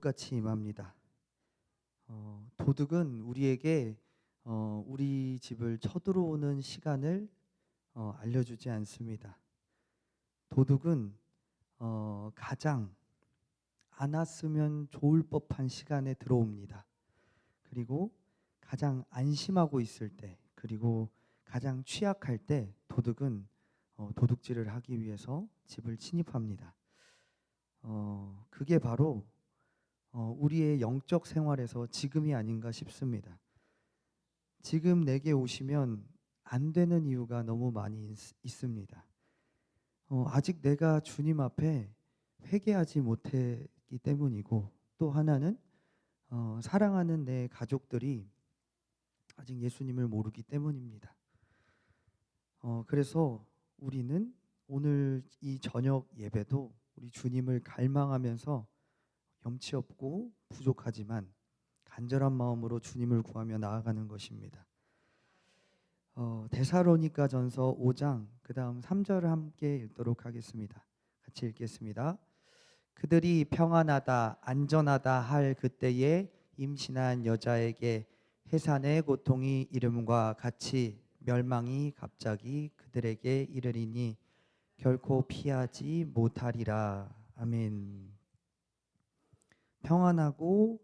도둑같이 임합니다. 도둑은 우리에게 우리 집을 쳐들어오는 시간을 알려주지 않습니다. 도둑은 가장 안 왔으면 좋을 법한 시간에 들어옵니다. 그리고 가장 안심하고 있을 때, 그리고 가장 취약할 때 도둑은 도둑질을 하기 위해서 집을 침입합니다. 그게 바로 우리의 영적 생활에서 지금이 아닌가 싶습니다. 지금 내게 오시면 안 되는 이유가 너무 많이 있습니다. 아직 내가 주님 앞에 회개하지 못했기 때문이고, 또 하나는 사랑하는 내 가족들이 아직 예수님을 모르기 때문입니다. 그래서 우리는 오늘 이 저녁 예배도 우리 주님을 갈망하면서 염치 없고 부족하지만 간절한 마음으로 주님을 구하며 나아가는 것입니다. 데살로니가전서 5장 그 다음 3절을 함께 읽도록 하겠습니다. 같이 읽겠습니다. 그들이 평안하다 안전하다 할 그때에 임신한 여자에게 해산의 고통이 이름과 같이 멸망이 갑자기 그들에게 이르리니 결코 피하지 못하리라. 아멘. 평안하고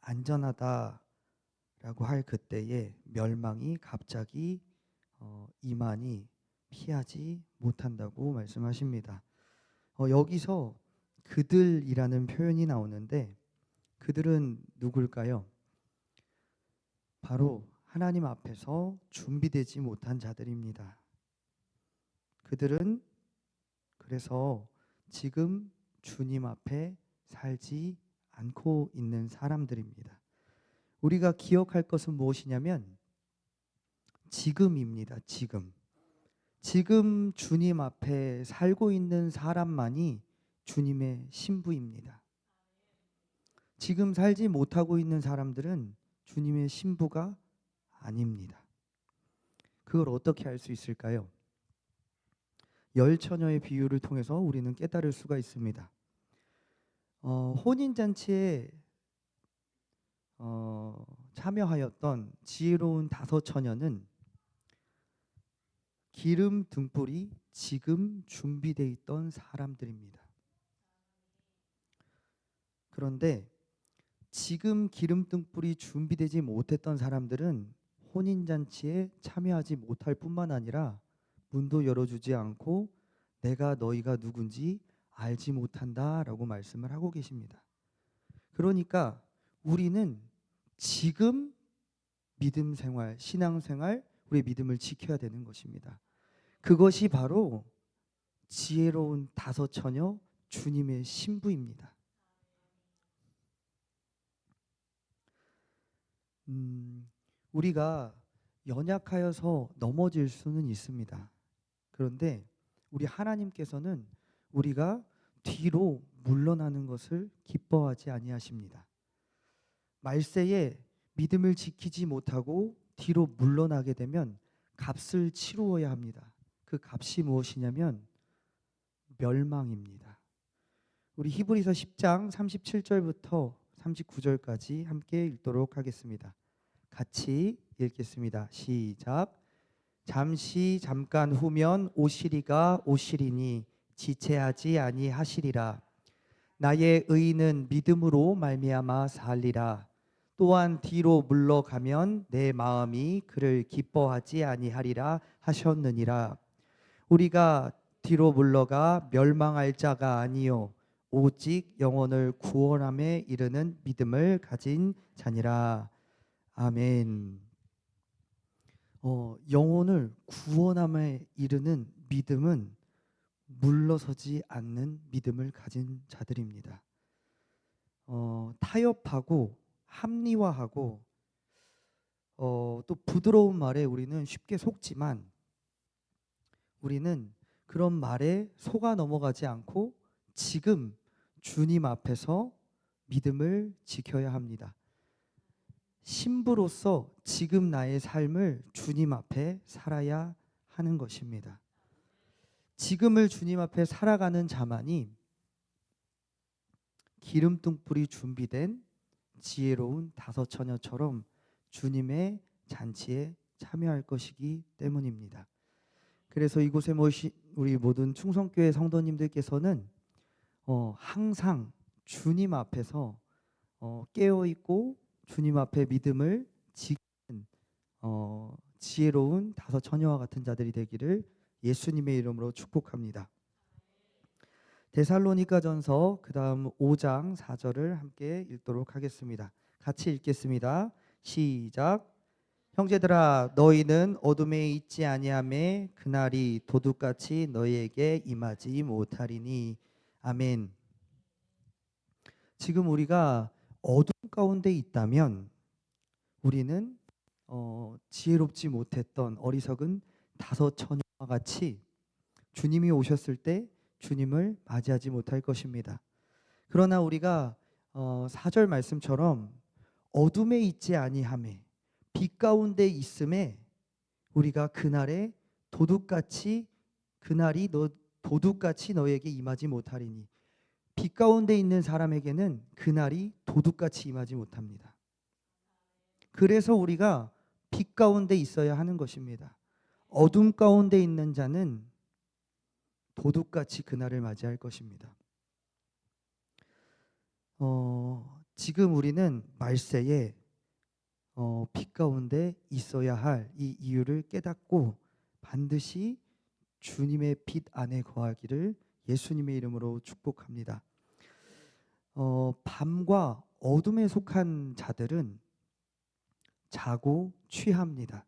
안전하다라고 할 그때에 멸망이 갑자기 임하니 피하지 못한다고 말씀하십니다. 여기서 그들이라는 표현이 나오는데 그들은 누굴까요? 바로 하나님 앞에서 준비되지 못한 자들입니다. 그들은 그래서 지금 주님 앞에 살지 않고 있는 사람들입니다. 우리가 기억할 것은 무엇이냐면 지금입니다. 지금 주님 앞에 살고 있는 사람만이 주님의 신부입니다. 지금 살지 못하고 있는 사람들은 주님의 신부가 아닙니다. 그걸 어떻게 알 수 있을까요? 열 처녀의 비유를 통해서 우리는 깨달을 수가 있습니다. 혼인잔치에 참여하였던 지혜로운 5처녀는 기름 등불이 지금 준비되어 있던 사람들입니다. 그런데 지금 기름 등불이 준비되지 못했던 사람들은 혼인잔치에 참여하지 못할 뿐만 아니라 문도 열어주지 않고 내가 너희가 누군지 알지 못한다라고 말씀을 하고 계십니다. 그러니까 우리는 지금 믿음 생활, 신앙 생활, 우리의 믿음을 지켜야 되는 것입니다. 그것이 바로 지혜로운 5처녀 주님의 신부입니다. 우리가 연약하여서 넘어질 수는 있습니다. 그런데 우리 하나님께서는 우리가 뒤로 물러나는 것을 기뻐하지 아니하십니다. 말세에 믿음을 지키지 못하고 뒤로 물러나게 되면 값을 치루어야 합니다. 그 값이 무엇이냐면 멸망입니다. 우리 히브리서 10장 37절부터 39절까지 함께 읽도록 하겠습니다. 같이 읽겠습니다. 시작. 잠깐 후면 오시리가 오시리니 지체하지 아니하시리라. 나의 의인은 믿음으로 말미암아 살리라. 또한 뒤로 물러가면 내 마음이 그를 기뻐하지 아니하리라 하셨느니라. 우리가 뒤로 물러가 멸망할 자가 아니요 오직 영혼을 구원함에 이르는 믿음을 가진 자니라. 아멘. 영혼을 구원함에 이르는 믿음은 물러서지 않는 믿음을 가진 자들입니다. 타협하고 합리화하고 또 부드러운 말에 우리는 쉽게 속지만 우리는 그런 말에 속아 넘어가지 않고 지금 주님 앞에서 믿음을 지켜야 합니다. 신부로서 지금 나의 삶을 주님 앞에 살아야 하는 것입니다. 지금을 주님 앞에 살아가는 자만이 기름등불이 준비된 지혜로운 다섯 처녀처럼 주님의 잔치에 참여할 것이기 때문입니다. 그래서 이곳에 모신 우리 모든 충성교회 성도님들께서는 항상 주님 앞에서 깨어 있고 주님 앞에 믿음을 지키는 지혜로운 다섯 처녀와 같은 자들이 되기를 예수님의 이름으로 축복합니다. 데살로니가전서 그다음 5장 4절을 함께 읽도록 하겠습니다. 같이 읽겠습니다. 시작. 형제들아 너희는 어둠에 있지 아니하매 그날이 도둑같이 너희에게 임하지 못하리니. 아멘. 지금 우리가 어둠 가운데 있다면 우리는 지혜롭지 못했던 어리석은 다섯 처녀와 같이 주님이 오셨을 때 주님을 맞이하지 못할 것입니다. 그러나 우리가 4절 말씀처럼 어둠에 있지 아니하매 빛 가운데 있음에 우리가 그날에 도둑같이 너에게 임하지 못하리니. 빛 가운데 있는 사람에게는 그날이 도둑같이 임하지 못합니다. 그래서 우리가 빛 가운데 있어야 하는 것입니다. 어둠 가운데 있는 자는 도둑같이 그날을 맞이할 것입니다. 지금 우리는 말세에 빛 가운데 있어야 할 이 이유를 깨닫고 반드시 주님의 빛 안에 거하기를 예수님의 이름으로 축복합니다. 밤과 어둠에 속한 자들은 자고 취합니다.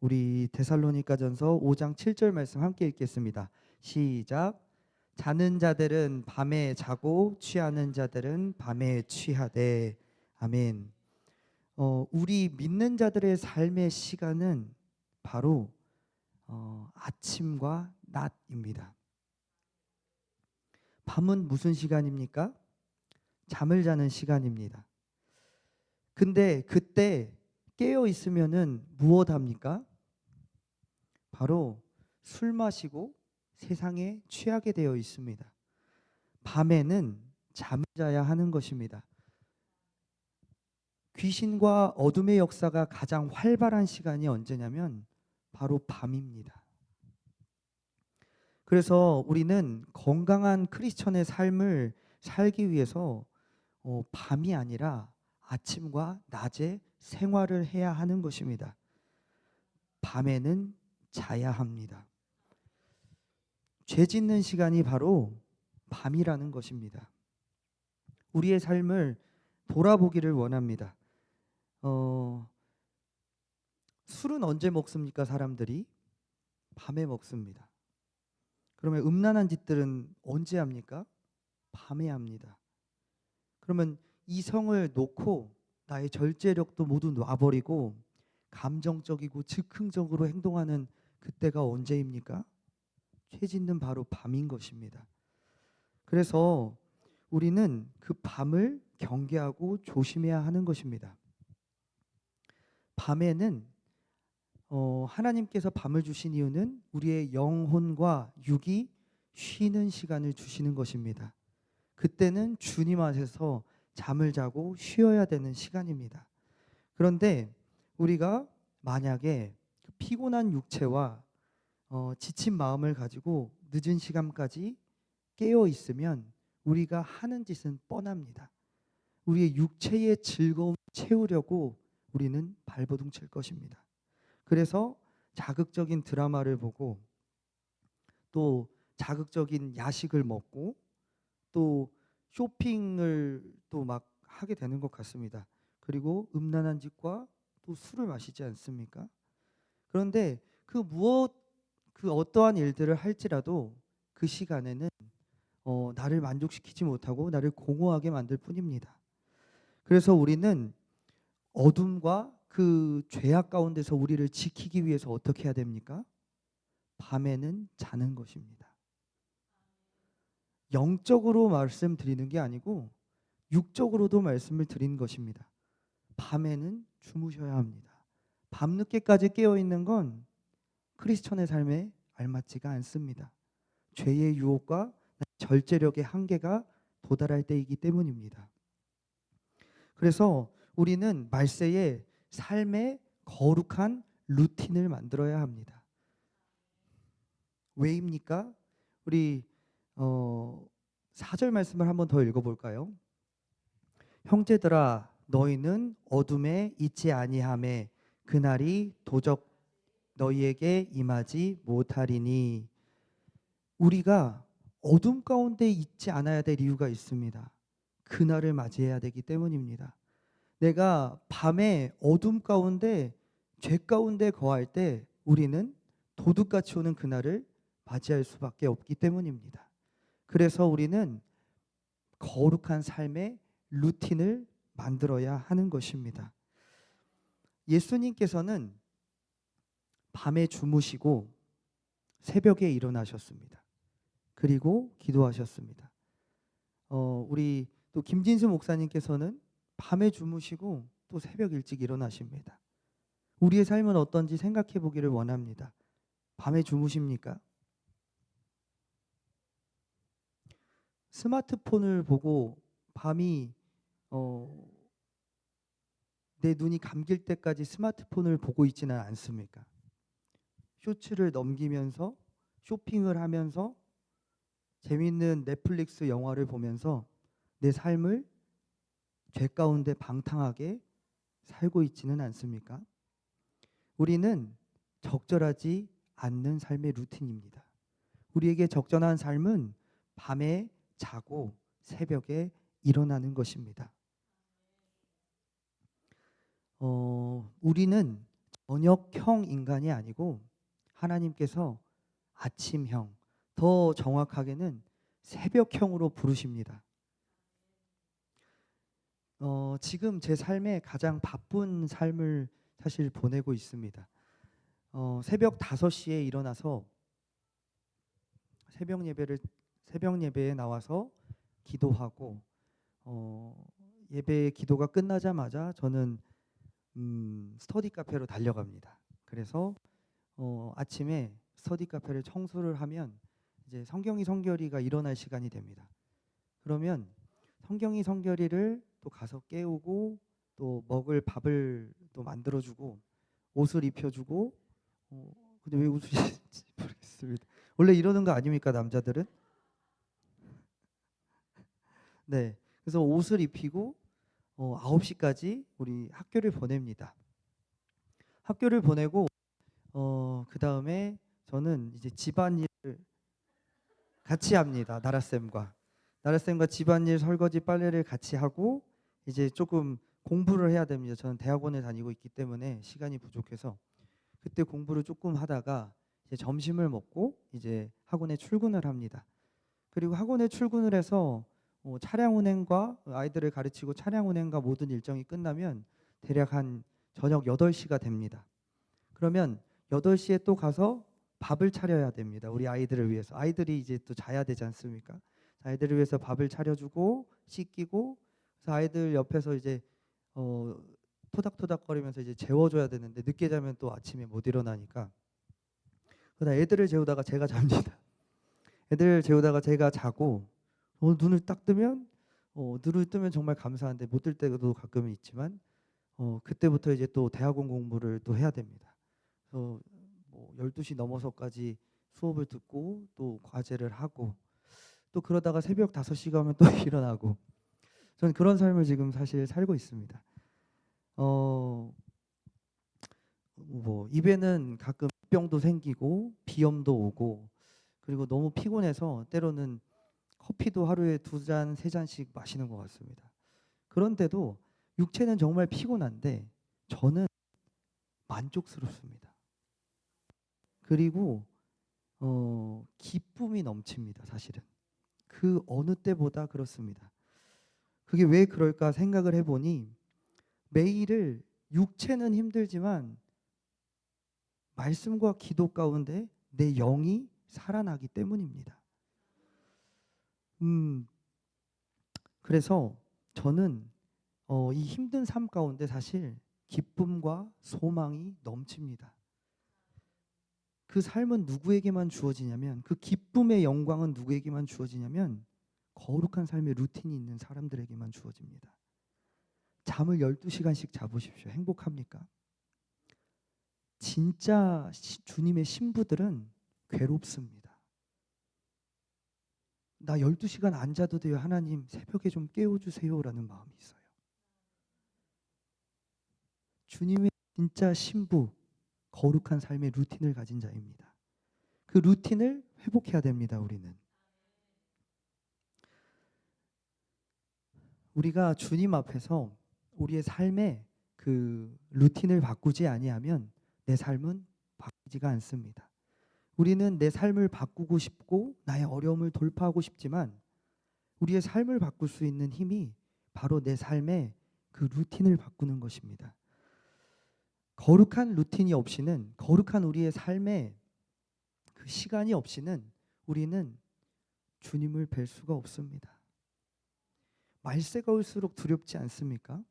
우리 데살로니가전서 5장 7절 말씀 함께 읽겠습니다. 시작. 자는 자들은 밤에 자고 취하는 자들은 밤에 취하되. 아멘. 우리 믿는 자들의 삶의 시간은 바로 아침과 낮입니다. 밤은 무슨 시간입니까? 잠을 자는 시간입니다. 근데 그때 깨어 있으면은 무엇 합니까? 바로 술 마시고 세상에 취하게 되어 있습니다. 밤에는 잠을 자야 하는 것입니다. 귀신과 어둠의 역사가 가장 활발한 시간이 언제냐면 바로 밤입니다. 그래서 우리는 건강한 크리스천의 삶을 살기 위해서 밤이 아니라 아침과 낮에 생활을 해야 하는 것입니다. 밤에는 자야 합니다. 죄 짓는 시간이 바로 밤이라는 것입니다. 우리의 삶을 돌아보기를 원합니다. 술은 언제 먹습니까? 사람들이 밤에 먹습니다. 그러면 음란한 짓들은 언제 합니까? 밤에 합니다. 그러면 이성을 놓고 나의 절제력도 모두 놔버리고 감정적이고 즉흥적으로 행동하는 그때가 언제입니까? 죄 짓는 바로 밤인 것입니다. 그래서 우리는 그 밤을 경계하고 조심해야 하는 것입니다. 밤에는 하나님께서 밤을 주신 이유는 우리의 영혼과 육이 쉬는 시간을 주시는 것입니다. 그때는 주님 안에서 잠을 자고 쉬어야 되는 시간입니다. 그런데 우리가 만약에 피곤한 육체와 지친 마음을 가지고 늦은 시간까지 깨어 있으면 우리가 하는 짓은 뻔합니다. 우리의 육체의 즐거움을 채우려고 우리는 발버둥 칠 것입니다. 그래서 자극적인 드라마를 보고 또 자극적인 야식을 먹고 또 쇼핑을 또 막 하게 되는 것 같습니다. 그리고 음란한 짓과 또 술을 마시지 않습니까? 그런데 그 어떠한 일들을 할지라도 그 시간에는 나를 만족시키지 못하고 나를 공허하게 만들 뿐입니다. 그래서 우리는 어둠과 그 죄악 가운데서 우리를 지키기 위해서 어떻게 해야 됩니까? 밤에는 자는 것입니다. 영적으로 말씀드리는 게 아니고 육적으로도 말씀을 드린 것입니다. 밤에는 주무셔야 합니다. 밤늦게까지 깨어 있는 건 크리스천의 삶에 알맞지가 않습니다. 죄의 유혹과 절제력의 한계가 도달할 때이기 때문입니다. 그래서 우리는 말세에 삶의 거룩한 루틴을 만들어야 합니다. 왜입니까? 우리 4절 말씀을 한번 더 읽어볼까요? 형제들아 너희는 어둠에 있지 아니하매 그날이 도적 너희에게 임하지 못하리니. 우리가 어둠 가운데 있지 않아야 될 이유가 있습니다. 그날을 맞이해야 되기 때문입니다. 내가 밤에 어둠 가운데 죄 가운데 거할 때 우리는 도둑같이 오는 그날을 맞이할 수밖에 없기 때문입니다. 그래서 우리는 거룩한 삶의 루틴을 만들어야 하는 것입니다. 예수님께서는 밤에 주무시고 새벽에 일어나셨습니다. 그리고 기도하셨습니다. 우리 또 김진수 목사님께서는 밤에 주무시고 또 새벽 일찍 일어나십니다. 우리의 삶은 어떤지 생각해 보기를 원합니다. 밤에 주무십니까? 스마트폰을 보고 밤이 내 눈이 감길 때까지 스마트폰을 보고 있지는 않습니까? 쇼츠를 넘기면서 쇼핑을 하면서 재미있는 넷플릭스 영화를 보면서 내 삶을 죄 가운데 방탕하게 살고 있지는 않습니까? 우리는 적절하지 않는 삶의 루틴입니다. 우리에게 적절한 삶은 밤에 자고 새벽에 일어나는 것입니다. 우리는 저녁형 인간이 아니고 하나님께서 아침형, 더 정확하게는 새벽형으로 부르십니다. 지금 제 삶에 가장 바쁜 삶을 사실 보내고 있습니다. 새벽 5시에 일어나서 새벽 예배에 나와서 기도하고 예배 기도가 끝나자마자 저는 스터디 카페로 달려갑니다. 그래서 아침에 스터디 카페를 청소를 하면 이제 성경이 성결이가 일어날 시간이 됩니다. 그러면 성경이 성결이를 또 가서 깨우고 또 먹을 밥을 또 만들어주고 옷을 입혀주고 근데 왜 웃으시는지 모르겠습니다. 원래 이러는 거 아닙니까 남자들은? 네. 그래서 옷을 입히고 9시까지 우리 학교를 보냅니다. 학교를 보내고 그 다음에 저는 이제 집안일을 같이 합니다. 나라쌤과 집안일, 설거지, 빨래를 같이 하고 이제 조금 공부를 해야 됩니다. 저는 대학원에 다니고 있기 때문에 시간이 부족해서 그때 공부를 조금 하다가 이제 점심을 먹고 이제 학원에 출근을 합니다. 그리고 학원에 출근을 해서 차량 운행과 아이들을 가르치고 차량 운행과 모든 일정이 끝나면 대략 한 저녁 8시가 됩니다. 그러면 8시에 또 가서 밥을 차려야 됩니다. 우리 아이들을 위해서. 아이들이 이제 또 자야 되지 않습니까? 아이들을 위해서 밥을 차려주고 씻기고 그래서 아이들 옆에서 이제 토닥토닥거리면서 이제 재워줘야 되는데 늦게 자면 또 아침에 못 일어나니까 그러다 애들을 재우다가 제가 잡니다. 애들 재우다가 제가 자고 눈을 딱 뜨면 눈을 뜨면 정말 감사한데 못 뜰 때도 가끔은 있지만 그때부터 이제 또 대학원 공부를 또 해야 됩니다. 그래서 뭐 12시 넘어서까지 수업을 듣고 또 과제를 하고 또 그러다가 새벽 5시가 오면 또 일어나고 저는 그런 삶을 지금 사실 살고 있습니다. 뭐 입에는 가끔 병도 생기고 비염도 오고 그리고 너무 피곤해서 때로는 커피도 하루에 2잔, 3잔씩 마시는 것 같습니다. 그런데도 육체는 정말 피곤한데 저는 만족스럽습니다. 그리고 기쁨이 넘칩니다. 사실은 그 어느 때보다 그렇습니다. 그게 왜 그럴까 생각을 해보니 매일을 육체는 힘들지만 말씀과 기도 가운데 내 영이 살아나기 때문입니다. 그래서 저는 이 힘든 삶 가운데 사실 기쁨과 소망이 넘칩니다. 그 삶은 누구에게만 주어지냐면 그 기쁨의 영광은 누구에게만 주어지냐면 거룩한 삶의 루틴이 있는 사람들에게만 주어집니다. 잠을 12시간씩 자보십시오. 행복합니까? 진짜 주님의 신부들은 괴롭습니다. 나 12시간 안 자도 돼요. 하나님 새벽에 좀 깨워주세요라는 마음이 있어요. 주님의 진짜 신부, 거룩한 삶의 루틴을 가진 자입니다. 그 루틴을 회복해야 됩니다. 우리가 주님 앞에서 우리의 삶의 그 루틴을 바꾸지 아니하면 내 삶은 바뀌지가 않습니다. 우리는 내 삶을 바꾸고 싶고 나의 어려움을 돌파하고 싶지만 우리의 삶을 바꿀 수 있는 힘이 바로 내 삶의 그 루틴을 바꾸는 것입니다. 거룩한 루틴이 없이는, 거룩한 우리의 삶의 그 시간이 없이는 우리는 주님을 뵐 수가 없습니다. 말세가 올수록 두렵지 않습니까?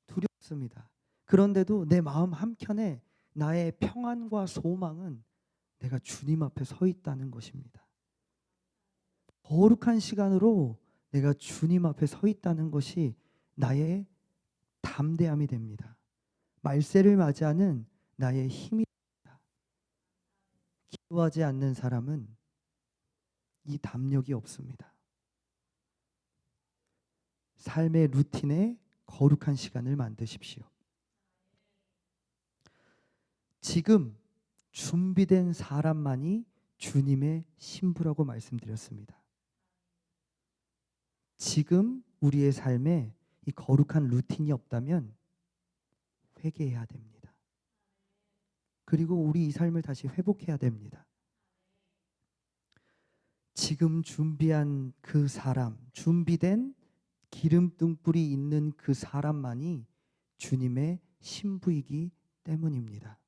두렵습니다. 그런데도 내 마음 한켠에 나의 평안과 소망은 내가 주님 앞에 서 있다는 것입니다. 거룩한 시간으로 내가 주님 앞에 서 있다는 것이 나의 담대함이 됩니다. 말세를 맞이하는 나의 힘이 됩니다. 기도하지 않는 사람은 이 담력이 없습니다. 삶의 루틴에 거룩한 시간을 만드십시오. 지금 준비된 사람만이 주님의 신부라고 말씀드렸습니다. 지금 우리의 삶에 이 거룩한 루틴이 없다면 회개해야 됩니다. 그리고 우리 이 삶을 다시 회복해야 됩니다. 지금 준비한 그 사람, 준비된 기름등불이 있는 그 사람만이 주님의 신부이기 때문입니다.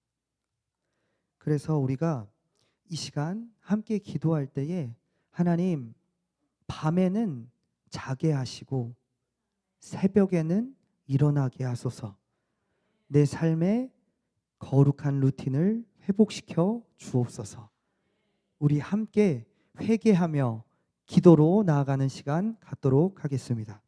그래서 우리가 이 시간 함께 기도할 때에 하나님, 밤에는 자게 하시고 새벽에는 일어나게 하소서. 내 삶의 거룩한 루틴을 회복시켜 주옵소서. 우리 함께 회개하며 기도로 나아가는 시간 갖도록 하겠습니다.